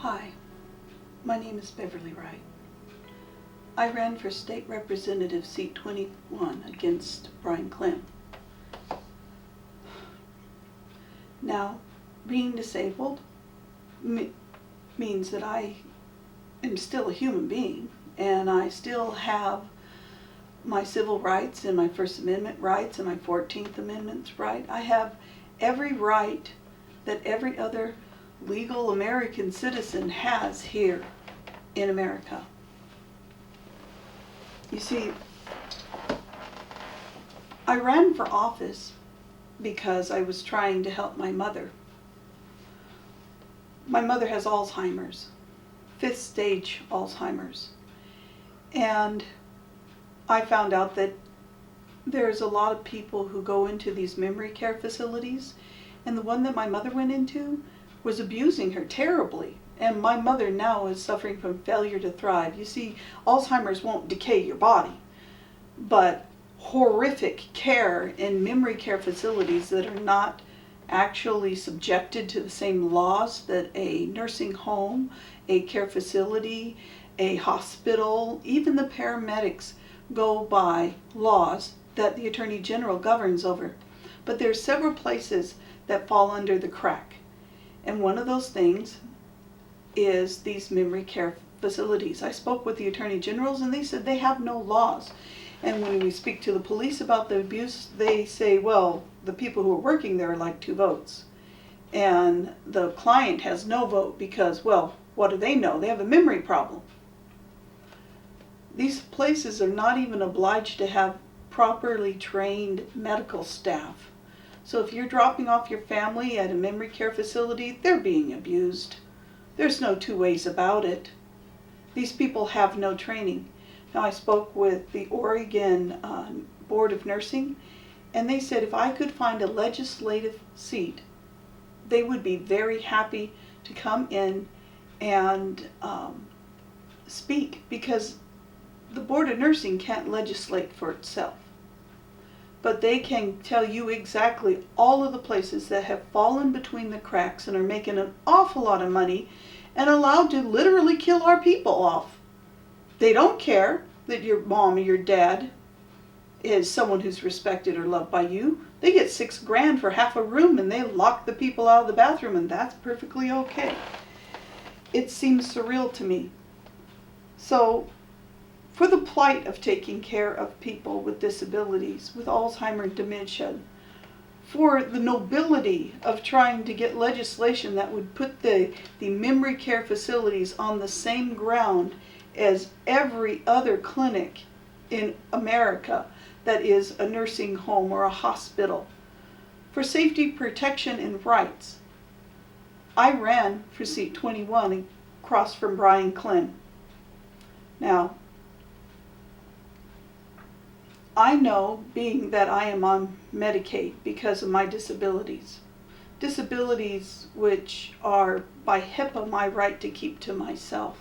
Hi, my name is Beverly Wright. I ran for State Representative Seat 21 against Brian Clem. Now, being disabled means that I am still a human being, and I still have my civil rights and my First Amendment rights and my 14th Amendment right. I have every right that every other legal American citizen has here in America. You see, I ran for office because I was trying to help my mother. My mother has Alzheimer's, 5th stage Alzheimer's, and I found out that there's a lot of people who go into these memory care facilities, and the one that my mother went into was abusing her terribly. And my mother now is suffering from failure to thrive. You see, Alzheimer's won't decay your body, but horrific care in memory care facilities that are not actually subjected to the same laws that a nursing home, a care facility, a hospital, even the paramedics go by laws that the Attorney General governs over. But there are several places that fall under the crack. And one of those things is these memory care facilities. I spoke with the Attorney Generals and they said they have no laws. And when we speak to the police about the abuse, they say, well, the people who are working there are like 2 votes. And the client has no vote because, well, what do they know? They have a memory problem. These places are not even obliged to have properly trained medical staff. So if you're dropping off your family at a memory care facility, they're being abused. There's no 2 ways about it. These people have no training. Now, I spoke with the Oregon Board of Nursing, and they said if I could find a legislative seat, they would be very happy to come in and speak, because the Board of Nursing can't legislate for itself. But they can tell you exactly all of the places that have fallen between the cracks and are making an awful lot of money and allowed to literally kill our people off. They don't care that your mom or your dad is someone who's respected or loved by you. They get $6 grand for half a room and they lock the people out of the bathroom, and that's perfectly okay. It seems surreal to me. So, for the plight of taking care of people with disabilities, with Alzheimer's and dementia, for the nobility of trying to get legislation that would put the memory care facilities on the same ground as every other clinic in America that is a nursing home or a hospital, for safety, protection, and rights, I ran for seat 21 across from Brian Clem. Now, I know, being that I am on Medicaid because of my disabilities which are by HIPAA my right to keep to myself,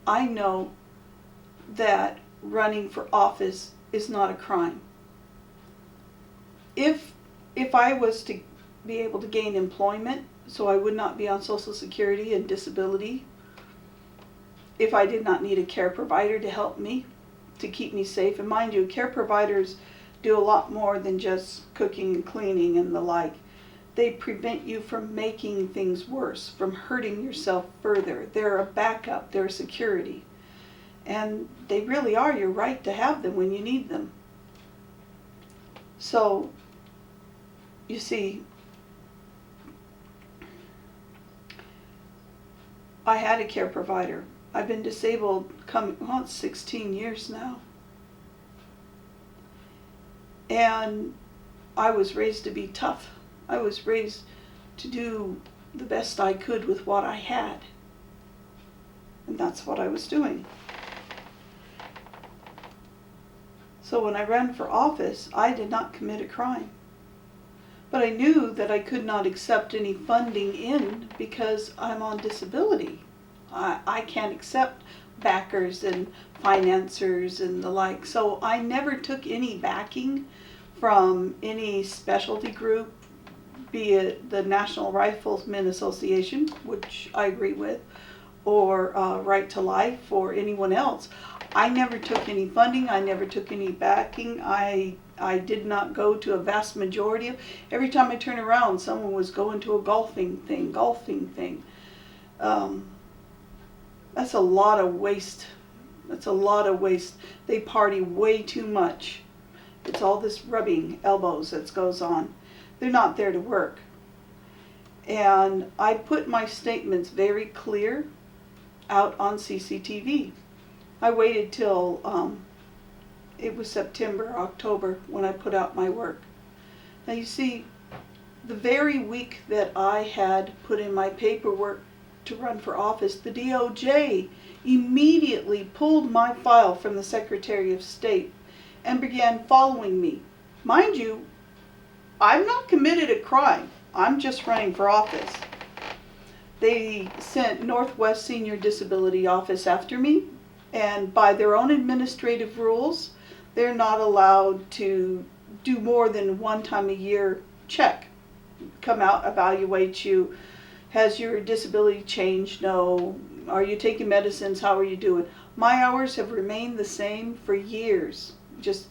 I know that running for office is not a crime. If I was to be able to gain employment, so I would not be on Social Security and disability, if I did not need a care provider to help me, to keep me safe, and mind you, care providers do a lot more than just cooking and cleaning and the like. They prevent you from making things worse, from hurting yourself further. They're a backup, they're a security. And they really are your right to have them when you need them. So, you see, I had a care provider. I've been disabled it's 16 years now. And I was raised to be tough. I was raised to do the best I could with what I had. And that's what I was doing. So when I ran for office, I did not commit a crime. But I knew that I could not accept any funding in because I'm on disability. I can't accept backers and financiers and the like. So I never took any backing from any specialty group, be it the National Riflemen Association, which I agree with, or Right to Life, or anyone else. I never took any funding. I never took any backing. I did not go to a vast majority of. Every time I turn around, someone was going to a golfing thing. That's a lot of waste. That's a lot of waste. They party way too much. It's all this rubbing elbows that goes on. They're not there to work. And I put my statements very clear out on CCTV. I waited till it was September, October when I put out my work. Now you see, the very week that I had put in my paperwork to run for office, the DOJ immediately pulled my file from the Secretary of State and began following me. Mind you, I've not committed a crime. I'm just running for office. They sent Northwest Senior Disability Office after me, and by their own administrative rules, they're not allowed to do more than one time a year check. Come out, evaluate you. Has your disability changed? No. Are you taking medicines? How are you doing? My hours have remained the same for years. Just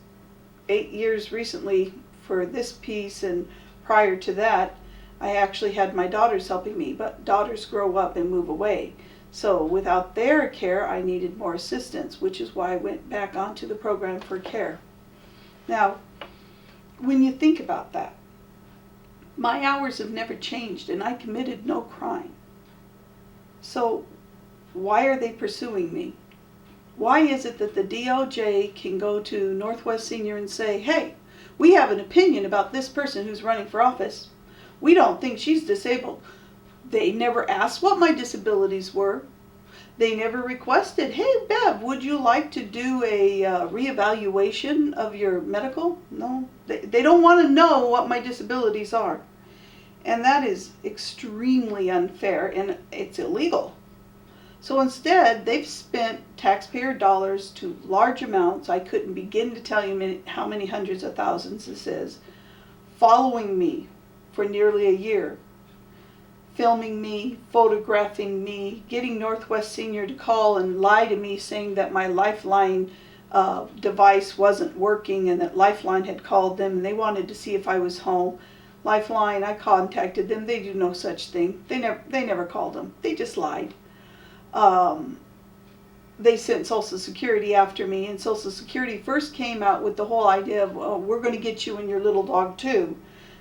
8 years recently for this piece, and prior to that, I actually had my daughters helping me, but daughters grow up and move away. So without their care, I needed more assistance, which is why I went back onto the program for care. Now, when you think about that, my hours have never changed and I committed no crime. So why are they pursuing me? Why is it that the DOJ can go to Northwest Senior and say, hey, we have an opinion about this person who's running for office. We don't think she's disabled. They never asked what my disabilities were. They never requested, hey, Bev, would you like to do a reevaluation of your medical? No, they don't want to know what my disabilities are. And that is extremely unfair, and it's illegal. So instead, they've spent taxpayer dollars to large amounts. I couldn't begin to tell you how many hundreds of thousands this is, following me for nearly a year, filming me, photographing me, getting Northwest Senior to call and lie to me saying that my Lifeline device wasn't working and that Lifeline had called them and they wanted to see if I was home. Lifeline, I contacted them. They do no such thing. They never called them. They just lied. They sent Social Security after me, and Social Security first came out with the whole idea of, oh, we're going to get you and your little dog too,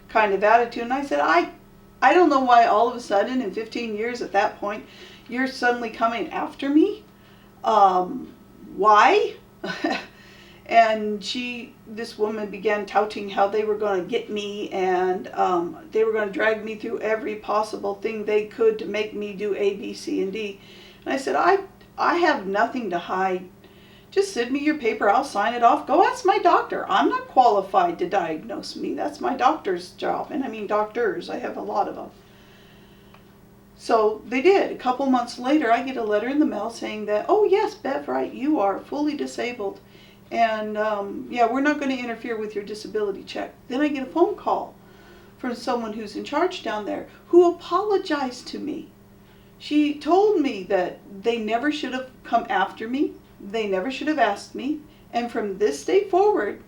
kind of attitude. And I said, I don't know why all of a sudden in 15 years at that point, you're suddenly coming after me. Why? And this woman began touting how they were going to get me, and they were going to drag me through every possible thing they could to make me do A, B, C, and D. And I said, I have nothing to hide. Just send me your paper, I'll sign it off. Go ask my doctor. I'm not qualified to diagnose me. That's my doctor's job. And I mean doctors, I have a lot of them. So they did. A couple months later, I get a letter in the mail saying that, oh yes, Bev, right, you are fully disabled. And yeah, we're not going to interfere with your disability check. Then I get a phone call from someone who's in charge down there who apologized to me. She told me that they never should have come after me. They never should have asked me. And from this day forward,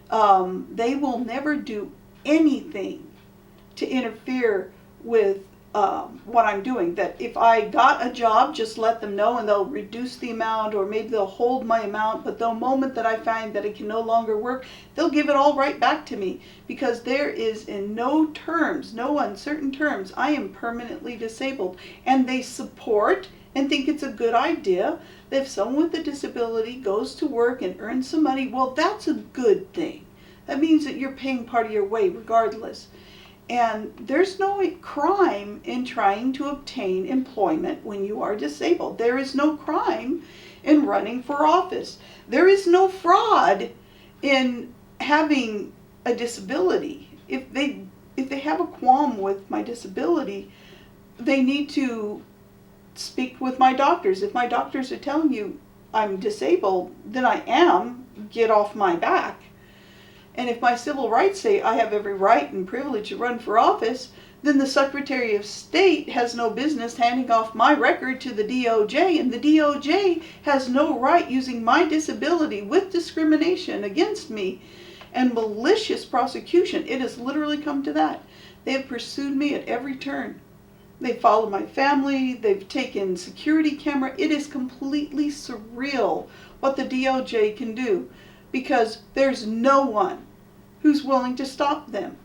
they will never do anything to interfere with what I'm doing. That if I got a job, just let them know and they'll reduce the amount, or maybe they'll hold my amount, but the moment that I find that it can no longer work, they'll give it all right back to me, because there is in no terms, no uncertain terms, I am permanently disabled. And they support and think it's a good idea that if someone with a disability goes to work and earns some money, well, that's a good thing. That means that you're paying part of your way regardless. And there's no crime in trying to obtain employment when you are disabled. There is no crime in running for office. There is no fraud in having a disability. If they have a qualm with my disability, they need to speak with my doctors. If my doctors are telling you I'm disabled, then I am. Get off my back. And if my civil rights say I have every right and privilege to run for office, then the Secretary of State has no business handing off my record to the DOJ, and the DOJ has no right using my disability with discrimination against me and malicious prosecution. It has literally come to that. They have pursued me at every turn. They followed my family. They've taken security camera. It is completely surreal what the DOJ can do, because there's no one who's willing to stop them.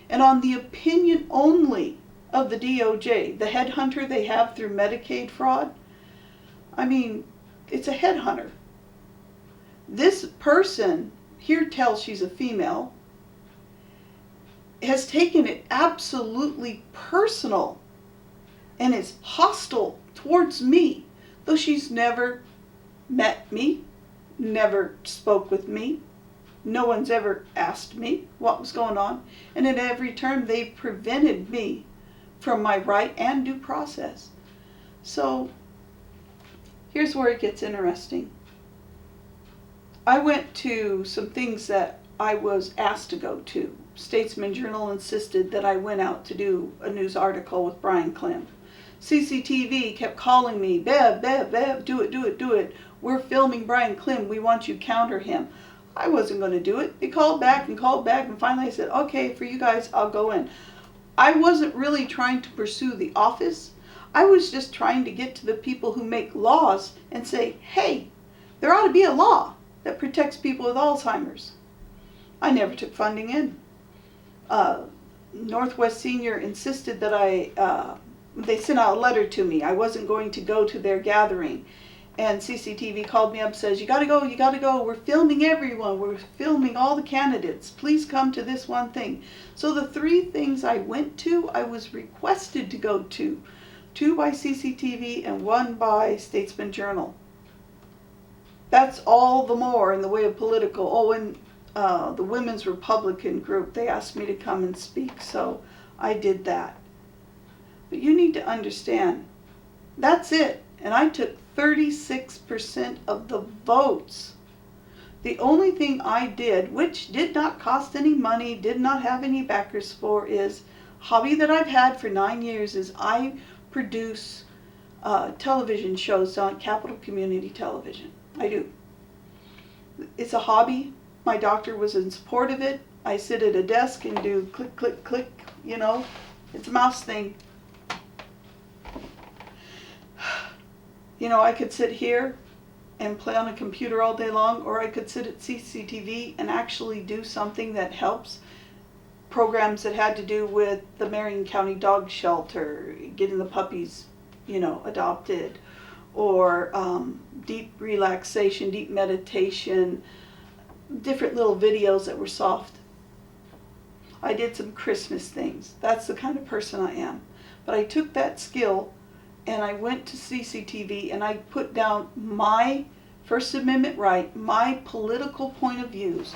And on the opinion only of the DOJ, the headhunter they have through Medicaid fraud, I mean, it's a headhunter. This person, here tells she's a female, has taken it absolutely personal and is hostile towards me, though she's never met me, never spoke with me. No one's ever asked me what was going on. And at every turn, they've prevented me from my right and due process. So here's where it gets interesting. I went to some things that I was asked to go to. Statesman Journal insisted that I went out to do a news article with Brian Clem. CCTV kept calling me, Bev, do it. We're filming Brian Clem. We want you to counter him. I wasn't going to do it. They called back, and finally I said, okay, for you guys, I'll go in. I wasn't really trying to pursue the office. I was just trying to get to the people who make laws and say, hey, there ought to be a law that protects people with Alzheimer's. I never took funding in. Northwest Senior insisted that they sent out a letter to me. I wasn't going to go to their gathering. And CCTV called me up and says, you gotta go. We're filming everyone. We're filming all the candidates. Please come to this one thing. So the 3 things I went to, I was requested to go to. 2 by CCTV and 1 by Statesman Journal. That's all the more in the way of political. Oh, and the Women's Republican group, they asked me to come and speak, so I did that. But you need to understand, that's it. And I took 36% of the votes. The only thing I did, which did not cost any money, did not have any backers for, is hobby that I've had for 9 years, is I produce television shows on Capital Community Television. I do. It's a hobby. My doctor was in support of it. I sit at a desk and do click, click, click, it's a mouse thing. I could sit here and play on a computer all day long, or I could sit at CCTV and actually do something that helps. Programs that had to do with the Marion County Dog Shelter, getting the puppies, adopted, or deep relaxation, deep meditation, different little videos that were soft. I did some Christmas things. That's the kind of person I am. But I took that skill and I went to CCTV and I put down my First Amendment right, my political point of views.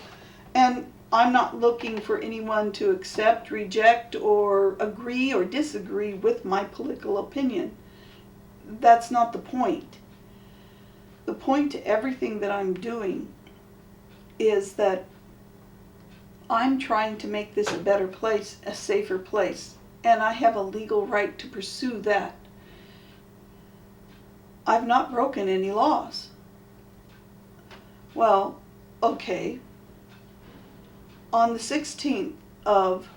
And I'm not looking for anyone to accept, reject, or agree or disagree with my political opinion. That's not the point. The point to everything that I'm doing is that I'm trying to make this a better place, a safer place, and I have a legal right to pursue that. I've not broken any laws. Well, okay. On the 16th of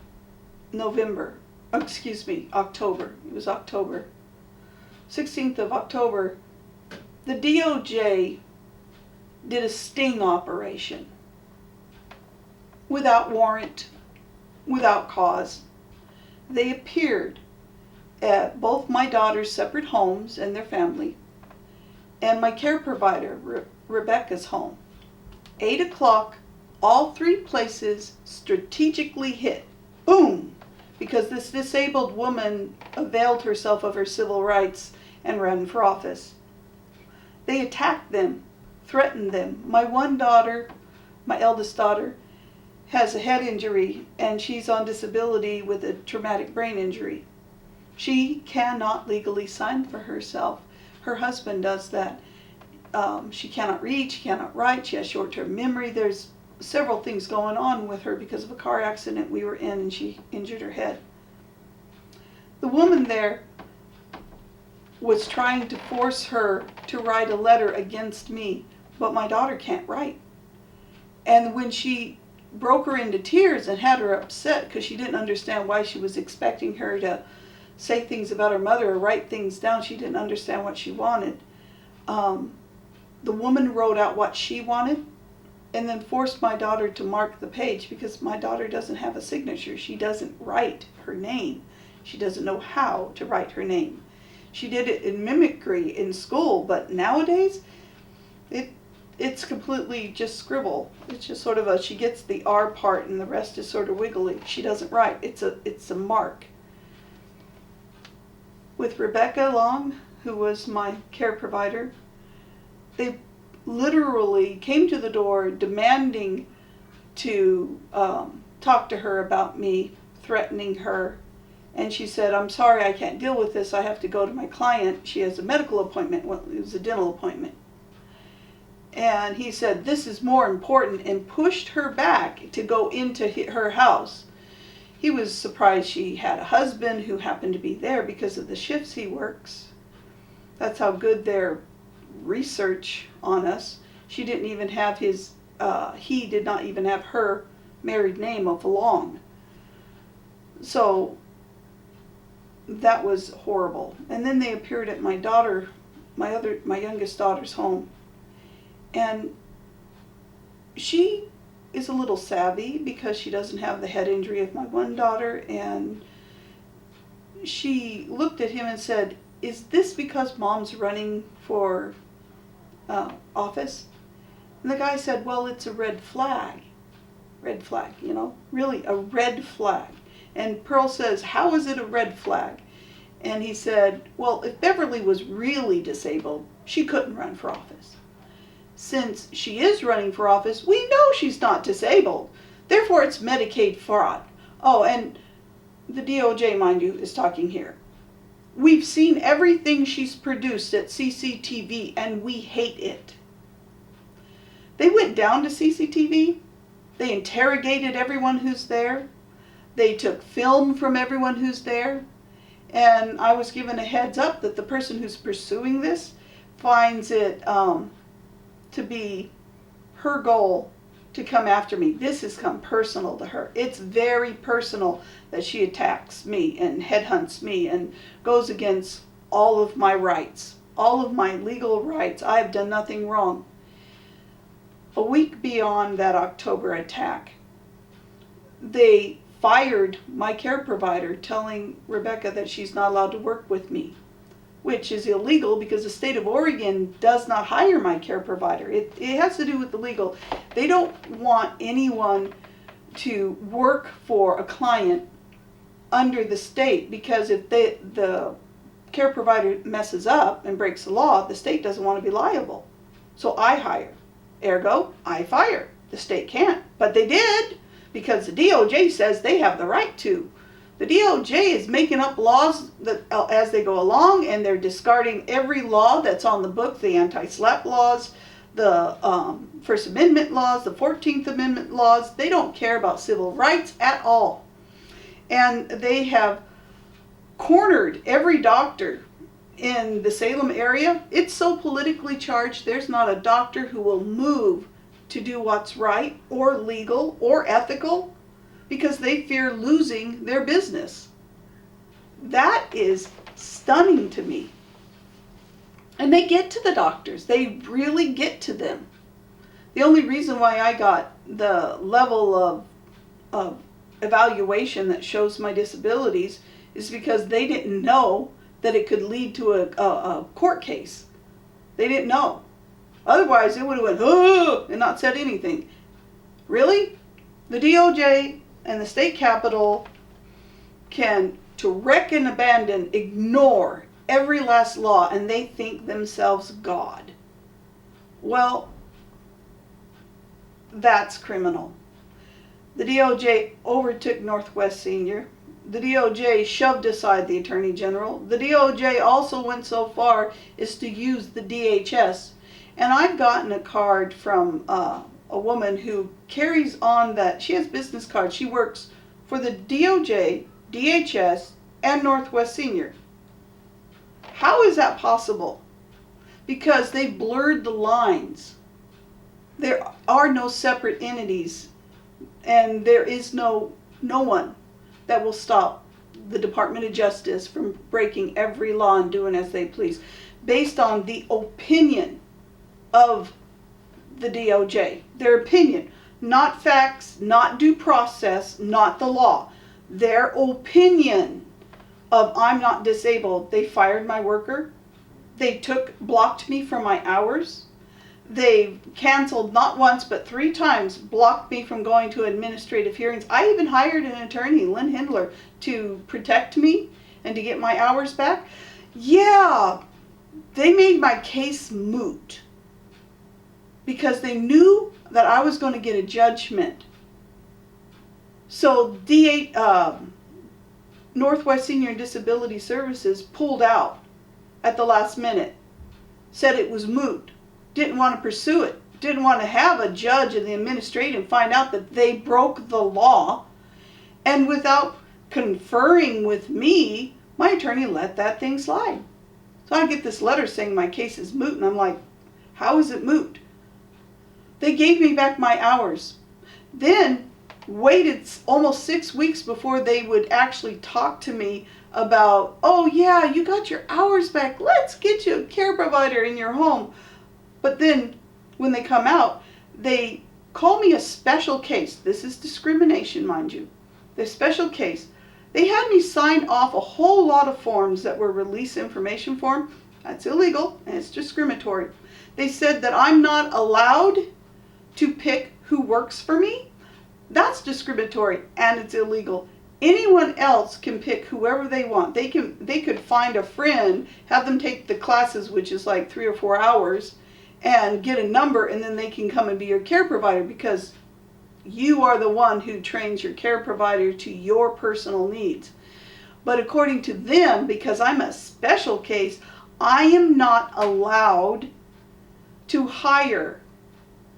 October, it was October, 16th of October, the DOJ did a sting operation without warrant, without cause. They appeared at both my daughter's separate homes and their family, and my care provider, Rebecca's home. 8 o'clock, all 3 places strategically hit. Boom! Because this disabled woman availed herself of her civil rights and ran for office. They attacked them, threatened them. My one daughter, my eldest daughter, has a head injury and she's on disability with a traumatic brain injury. She cannot legally sign for herself. Her husband does that. She cannot read, she cannot write, she has short-term memory. There's several things going on with her because of a car accident we were in and she injured her head. The woman there was trying to force her to write a letter against me, but my daughter can't write. And when she broke her into tears and had her upset because she didn't understand why she was expecting her to say things about her mother or write things down, she didn't understand what she wanted. The woman wrote out what she wanted and then forced my daughter to mark the page because my daughter doesn't have a signature. She doesn't write her name. She doesn't know how to write her name. She did it in mimicry in school, but nowadays it's completely just scribble. It's just sort of she gets the R part and the rest is sort of wiggly. She doesn't write. It's a mark. With Rebecca Long, who was my care provider, they literally came to the door demanding to talk to her about me, threatening her. And she said, "I'm sorry, I can't deal with this. I have to go to my client. She has a medical appointment." Well, it was a dental appointment. And he said, "This is more important," and pushed her back to go into her house. He was surprised she had a husband who happened to be there because of the shifts he works. That's how good their research on us. She didn't even have he did not even have her married name of Long. So that was horrible. And then they appeared at my youngest daughter's home. And she is a little savvy because she doesn't have the head injury of my one daughter, and she looked at him and said, "Is this because Mom's running for office?" And the guy said, "Well, it's a red flag." Red flag, really a red flag. And Pearl says, "How is it a red flag?" And he said, "Well, if Beverly was really disabled, she couldn't run for office. Since she is running for office, we know she's not disabled. Therefore, it's Medicaid fraud." Oh, and the DOJ, mind you, is talking here. "We've seen everything she's produced at CCTV, and we hate it." They went down to CCTV. They interrogated everyone who's there. They took film from everyone who's there. And I was given a heads up that the person who's pursuing this finds it to be her goal to come after me. This has come personal to her. It's very personal that she attacks me and headhunts me and goes against all of my rights, all of my legal rights. I have done nothing wrong. A week beyond that October attack, they fired my care provider, telling Rebecca that she's not allowed to work with me, which is illegal because the state of Oregon does not hire my care provider. It has to do with the legal. They don't want anyone to work for a client under the state, because if the care provider messes up and breaks the law, the state doesn't want to be liable. So I hire. Ergo, I fire. The state can't. But they did, because the DOJ says they have the right to. The DOJ is making up laws that, as they go along, and they're discarding every law that's on the book, the anti-SLAPP laws, the First Amendment laws, the 14th Amendment laws. They don't care about civil rights at all. And they have cornered every doctor in the Salem area. It's so politically charged, there's not a doctor who will move to do what's right or legal or ethical because they fear losing their business. That is stunning to me. And they get to the doctors. They really get to them. The only reason why I got the level of evaluation that shows my disabilities is because they didn't know that it could lead to a court case. They didn't know. Otherwise, it would have went, "Oh," and not said anything. Really? The DOJ and the state capitol can, to wreck and abandon, ignore every last law, and they think themselves God. Well, that's criminal. The DOJ overtook Northwest Senior. The DOJ shoved aside the Attorney General. The DOJ also went so far as to use the DHS. And I've gotten a card from a woman who carries on that. She has business cards. She works for the DOJ, DHS, and Northwest Senior. How is that possible? Because they blurred the lines. There are no separate entities, and there is no one that will stop the Department of Justice from breaking every law and doing as they please, based on the opinion of the DOJ. Their opinion, not facts, not due process, not the law. Their opinion of I'm not disabled. They fired my worker. They blocked me from my hours. They canceled not once but 3 times, blocked me from going to administrative hearings. I even hired an attorney, Lynn Hindler, to protect me and to get my hours back. Yeah, they made my case moot because they knew that I was going to get a judgment. So Northwest Senior and Disability Services pulled out at the last minute, said it was moot, didn't want to pursue it, didn't want to have a judge in the administrative find out that they broke the law, and without conferring with me, my attorney let that thing slide. So I get this letter saying my case is moot, and I'm like, how is it moot? They gave me back my hours, then waited almost 6 weeks before they would actually talk to me about, oh yeah, you got your hours back, let's get you a care provider in your home. But then when they come out, they call me a special case. This is discrimination, mind you. The special case. They had me sign off a whole lot of forms that were release information form. That's illegal and it's discriminatory. They said that I'm not allowed to pick who works for me. That's discriminatory and it's illegal. Anyone else can pick whoever they want. They could find a friend, have them take the classes, which is like 3 or 4 hours, and get a number, and then they can come and be your care provider because you are the one who trains your care provider to your personal needs. But according to them, because I'm a special case, I am not allowed to hire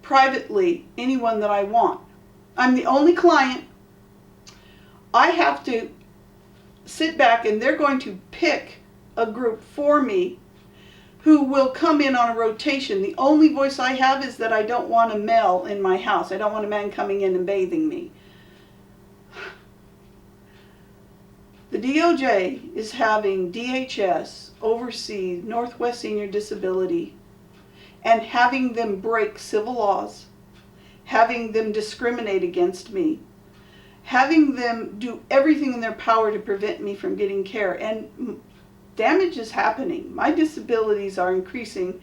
privately anyone that I want. I'm the only client. I have to sit back and they're going to pick a group for me who will come in on a rotation. The only voice I have is that I don't want a male in my house. I don't want a man coming in and bathing me. The DOJ is having DHS oversee Northwest Senior Disability and having them break civil laws, having them discriminate against me, having them do everything in their power to prevent me from getting care. And damage is happening. My disabilities are increasing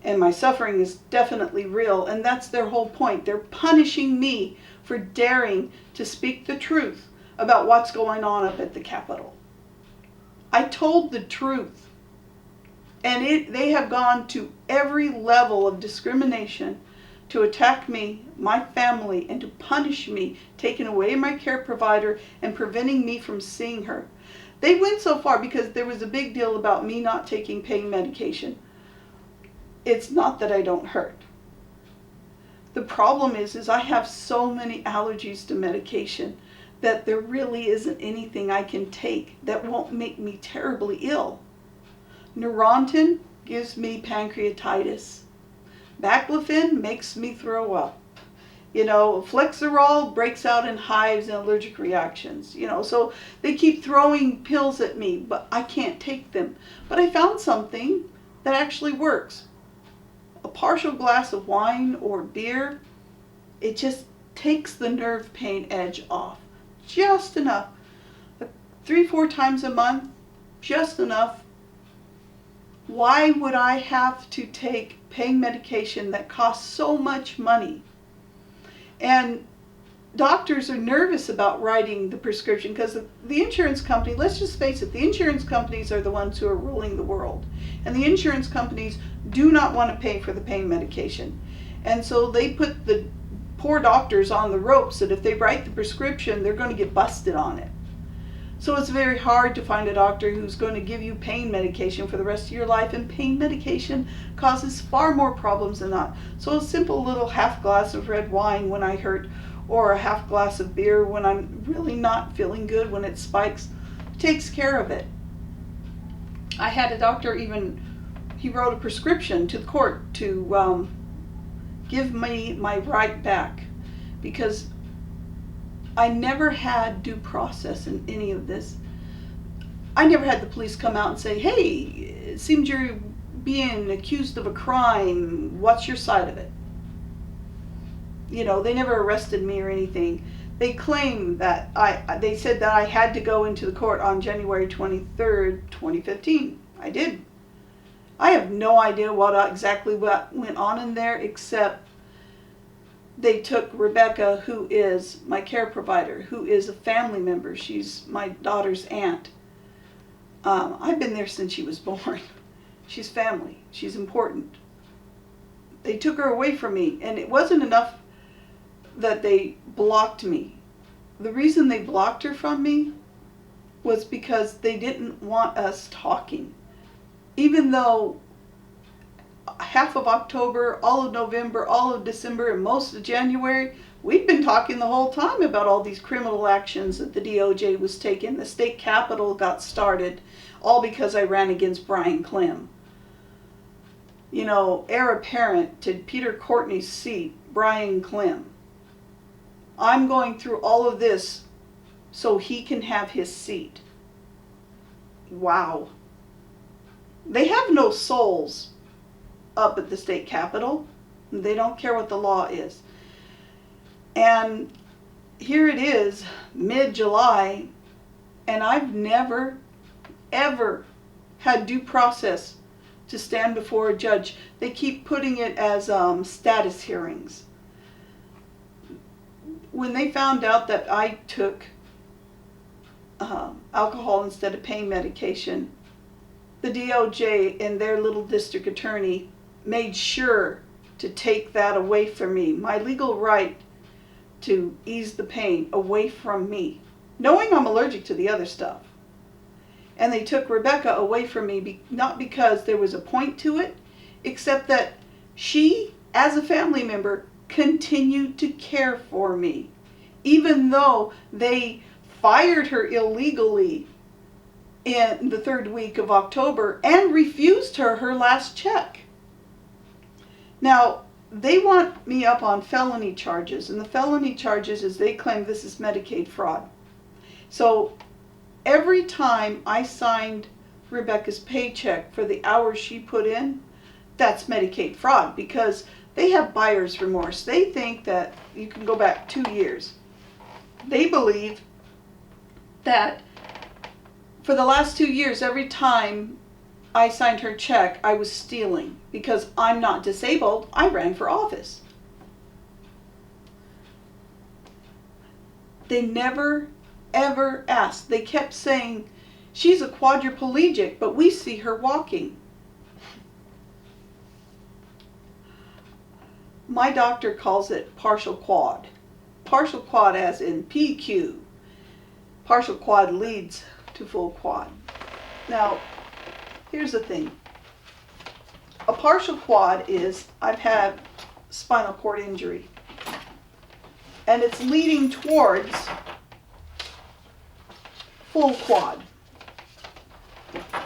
and my suffering is definitely real. And that's their whole point. They're punishing me for daring to speak the truth about what's going on up at the Capitol. I told the truth. And they have gone to every level of discrimination to attack me, my family, and to punish me, taking away my care provider and preventing me from seeing her. They went so far because there was a big deal about me not taking pain medication. It's not that I don't hurt. The problem is I have so many allergies to medication that there really isn't anything I can take that won't make me terribly ill. Neurontin gives me pancreatitis. Baclofen makes me throw up. Flexerol breaks out in hives and allergic reactions. So they keep throwing pills at me, but I can't take them. But I found something that actually works. A partial glass of wine or beer, it just takes the nerve pain edge off. Just enough. 3-4 times a month, just enough. Why would I have to take pain medication that costs so much money? And doctors are nervous about writing the prescription because the insurance company, let's just face it, the insurance companies are the ones who are ruling the world. And the insurance companies do not want to pay for the pain medication. And so they put the poor doctors on the ropes that if they write the prescription, they're going to get busted on it. So it's very hard to find a doctor who's going to give you pain medication for the rest of your life, and pain medication causes far more problems than that. So a simple little half glass of red wine when I hurt, or a half glass of beer when I'm really not feeling good, when it spikes, takes care of it. I had a doctor he wrote a prescription to the court to give me my right back, because I never had due process in any of this. I never had the police come out and say, hey, it seems you're being accused of a crime. What's your side of it? You know, they never arrested me or anything. They claim that they said that I had to go into the court on January 23rd, 2015. I did. I have no idea exactly what went on in there, except they took Rebecca, who is my care provider, who is a family member. She's my daughter's aunt. I've been there since she was born. She's family. She's important. They took her away from me, and it wasn't enough that they blocked me. The reason they blocked her from me was because they didn't want us talking. Even though half of October, all of November, all of December, and most of January, we'd been talking the whole time about all these criminal actions that the DOJ was taking. The state capitol got started, all because I ran against Brian Clem. You know, heir apparent to Peter Courtney's seat, Brian Clem. I'm going through all of this so he can have his seat. Wow. They have no souls up at the state capitol. They don't care what the law is. And here it is, mid-July, and I've never, ever had due process to stand before a judge. They keep putting it as status hearings. When they found out that I took alcohol instead of pain medication, the DOJ and their little district attorney made sure to take that away from me, my legal right to ease the pain away from me, knowing I'm allergic to the other stuff. And they took Rebecca away from me, not because there was a point to it, except that she, as a family member, continued to care for me, even though they fired her illegally in the third week of October and refused her last check. Now, they want me up on felony charges, and the felony charges is they claim this is Medicaid fraud. So every time I signed Rebecca's paycheck for the hours she put in, that's Medicaid fraud, because they have buyer's remorse. They think that you can go back 2 years. They believe that for the last 2 years, every time I signed her check, I was stealing, because I'm not disabled. I ran for office. They never, ever asked. They kept saying, she's a quadriplegic, but we see her walking. My doctor calls it partial quad. Partial quad as in PQ. Partial quad leads to full quad. Now, here's the thing. A partial quad is, I've had spinal cord injury, and it's leading towards full quad.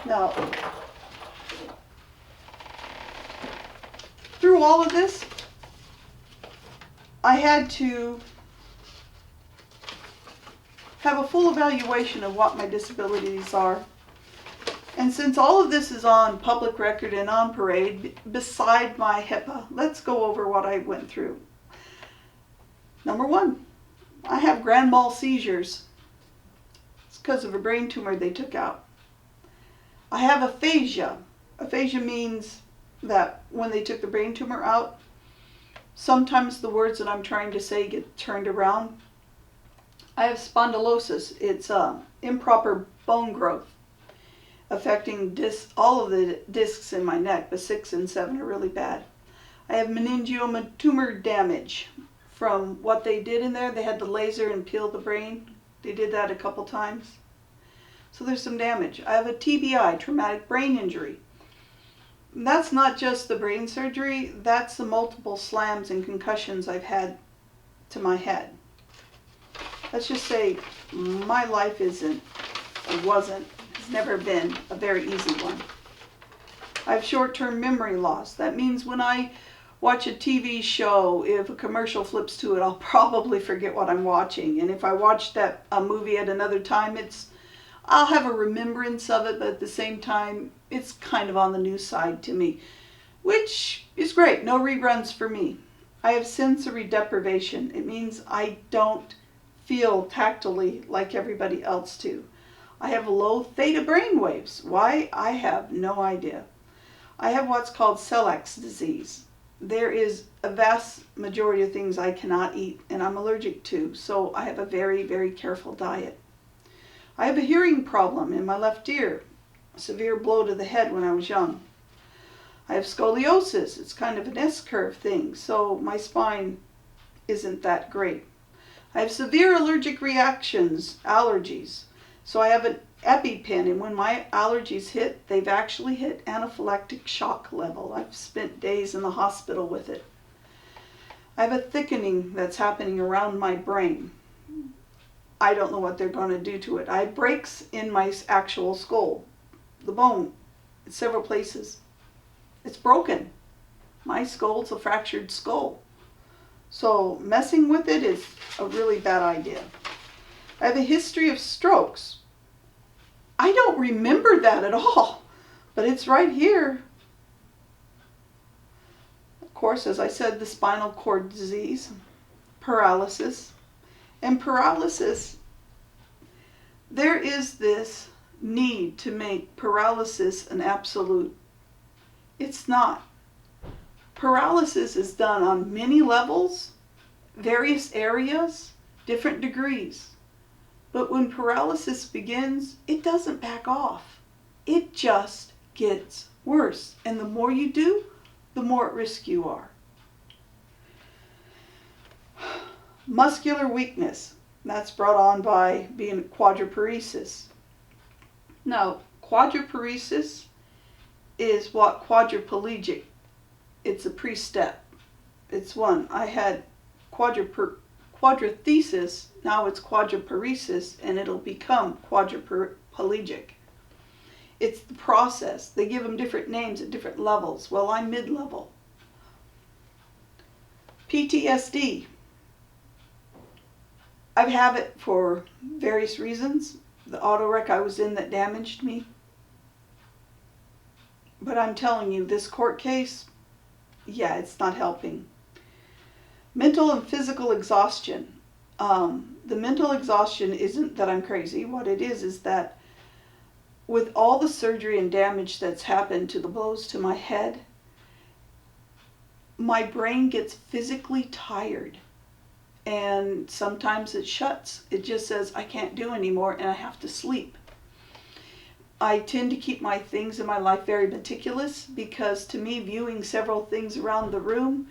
Now, through all of this, I had to have a full evaluation of what my disabilities are. And since all of this is on public record and on parade, beside my HIPAA, let's go over what I went through. Number one, I have grand mal seizures. It's because of a brain tumor they took out. I have aphasia. Aphasia means that when they took the brain tumor out, sometimes the words that I'm trying to say get turned around. I have spondylosis. It's improper bone growth affecting all of the discs in my neck, but 6 and 7 are really bad. I have meningioma tumor damage from what they did in there. They had the laser and peel the brain. They did that a couple times. So there's some damage. I have a TBI, traumatic brain injury. And that's not just the brain surgery, that's the multiple slams and concussions I've had to my head. Let's just say my life isn't It wasn't. It's never been a very easy one. I have short-term memory loss. That means when I watch a TV show, if a commercial flips to it, I'll probably forget what I'm watching. And if I watch a movie at another time, I'll have a remembrance of it, but at the same time, it's kind of on the new side to me, which is great. No reruns for me. I have sensory deprivation. It means I don't feel tactily like everybody else do. I have low theta brain waves. Why? I have no idea. I have what's called celiac disease. There is a vast majority of things I cannot eat and I'm allergic to, so I have a very, very careful diet. I have a hearing problem in my left ear, a severe blow to the head when I was young. I have scoliosis. It's kind of an S-curve thing, so my spine isn't that great. I have severe allergic reactions, allergies. So I have an EpiPen, and when my allergies hit, they've actually hit anaphylactic shock level. I've spent days in the hospital with it. I have a thickening that's happening around my brain. I don't know what they're going to do to it. I have breaks in my actual skull, the bone, in several places. It's broken. My skull's a fractured skull. So messing with it is a really bad idea. I have a history of strokes. I don't remember that at all, but it's right here. Of course, as I said, the spinal cord disease, paralysis. And paralysis, there is this need to make paralysis an absolute. It's not. Paralysis is done on many levels, various areas, different degrees. But when paralysis begins, it doesn't back off. It just gets worse. And the more you do, the more at risk you are. Muscular weakness. That's brought on by being quadriparesis. Now, quadriparesis is what quadriplegic. It's a pre-step. It's one. I had quadrithesis, now it's quadriparesis, and it'll become quadriplegic. It's the process. They give them different names at different levels. Well, I'm mid-level. PTSD. I've had it for various reasons. The auto wreck I was in that damaged me. But I'm telling you, this court case, yeah, it's not helping. Mental and physical exhaustion. The mental exhaustion isn't that I'm crazy. What it is that with all the surgery and damage that's happened to the blows to my head, my brain gets physically tired. And sometimes it shuts. It just says, I can't do anymore and I have to sleep. I tend to keep my things in my life very meticulous because to me, viewing several things around the room,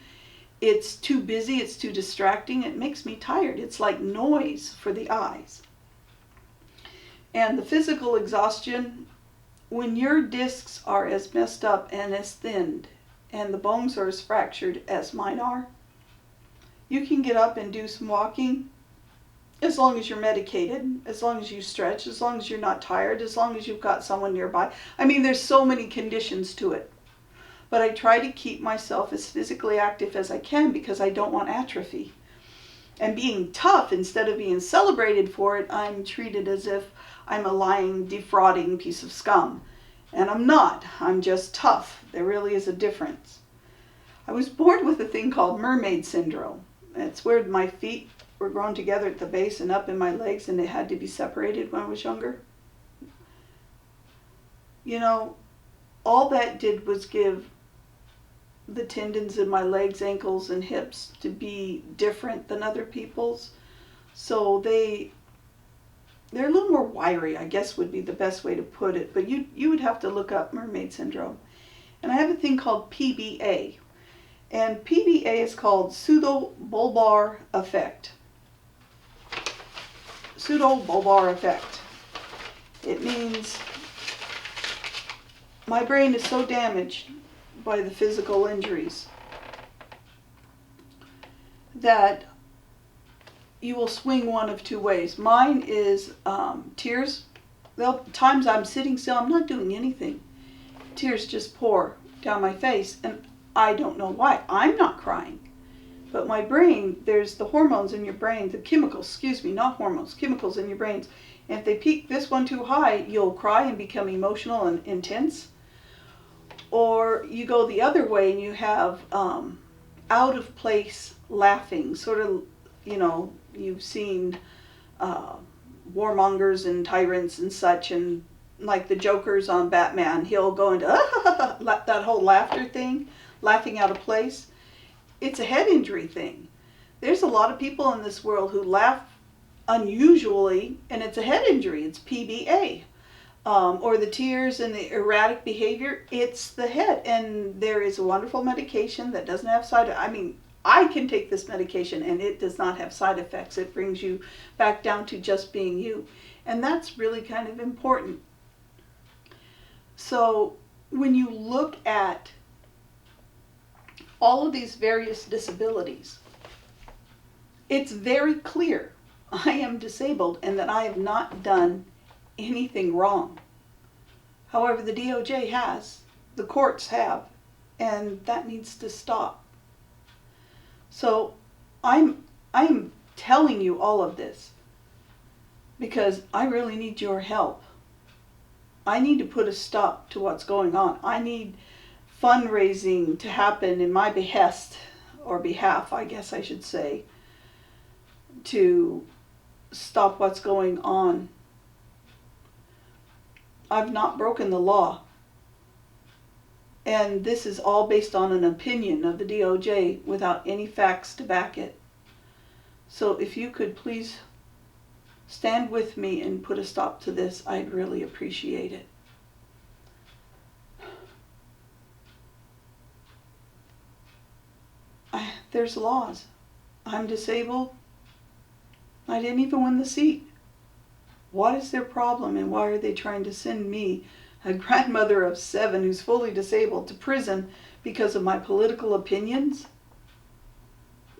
it's too busy, it's too distracting, it makes me tired. It's like noise for the eyes. And the physical exhaustion, when your discs are as messed up and as thinned, and the bones are as fractured as mine are, you can get up and do some walking as long as you're medicated, as long as you stretch, as long as you're not tired, as long as you've got someone nearby. I mean, there's so many conditions to it. But I try to keep myself as physically active as I can because I don't want atrophy. And being tough, instead of being celebrated for it, I'm treated as if I'm a lying, defrauding piece of scum. And I'm not. I'm just tough. There really is a difference. I was born with a thing called mermaid syndrome. It's where my feet were grown together at the base and up in my legs, and they had to be separated when I was younger. You know, all that did was give the tendons in my legs, ankles, and hips to be different than other people's. So they're a little more wiry, I guess would be the best way to put it. But you would have to look up mermaid syndrome. And I have a thing called PBA. And PBA is called pseudobulbar effect. Pseudobulbar effect. It means my brain is so damaged by the physical injuries that you will swing one of two ways. Mine is tears There'll times I'm sitting still, I'm not doing anything. Tears just pour down my face, and I don't know why. I'm not crying. But my brain, there's the hormones in your brain, the chemicals, excuse me, not hormones, chemicals in your brains. And if they peak this one too high, you'll cry and become emotional and intense. Or you go the other way and you have out of place laughing, sort of, you've seen warmongers and tyrants and such, and like the Joker's on Batman, he'll go into that whole laughter thing, laughing out of place. It's a head injury thing. There's a lot of people in this world who laugh unusually, and it's a head injury. It's PBA. Or the tears and the erratic behavior, it's the head. And there is a wonderful medication that doesn't have I can take this medication and it does not have side effects. It brings you back down to just being you. And that's really kind of important. So when you look at all of these various disabilities, it's very clear I am disabled and that I have not done anything wrong. However, the DOJ has, the courts have, and that needs to stop. So I'm telling you all of this because I really need your help. I need to put a stop to what's going on. I need fundraising to happen in my behest, or behalf, I guess I should say, to stop what's going on. I've not broken the law. And this is all based on an opinion of the DOJ without any facts to back it. So if you could please stand with me and put a stop to this, I'd really appreciate it. There's laws. I'm disabled. I didn't even win the seat. What is their problem, and why are they trying to send me, a grandmother of 7 who's fully disabled, to prison because of my political opinions?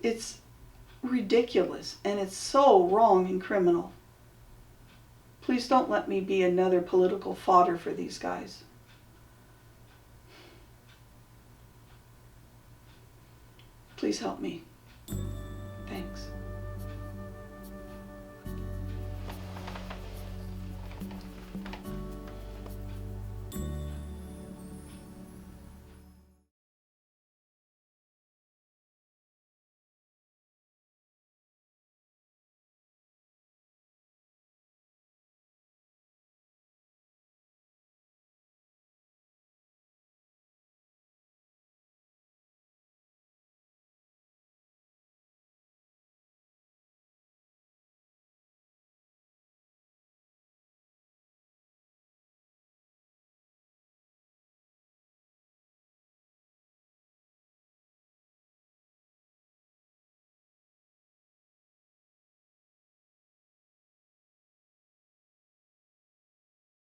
It's ridiculous, and it's so wrong and criminal. Please don't let me be another political fodder for these guys. Please help me.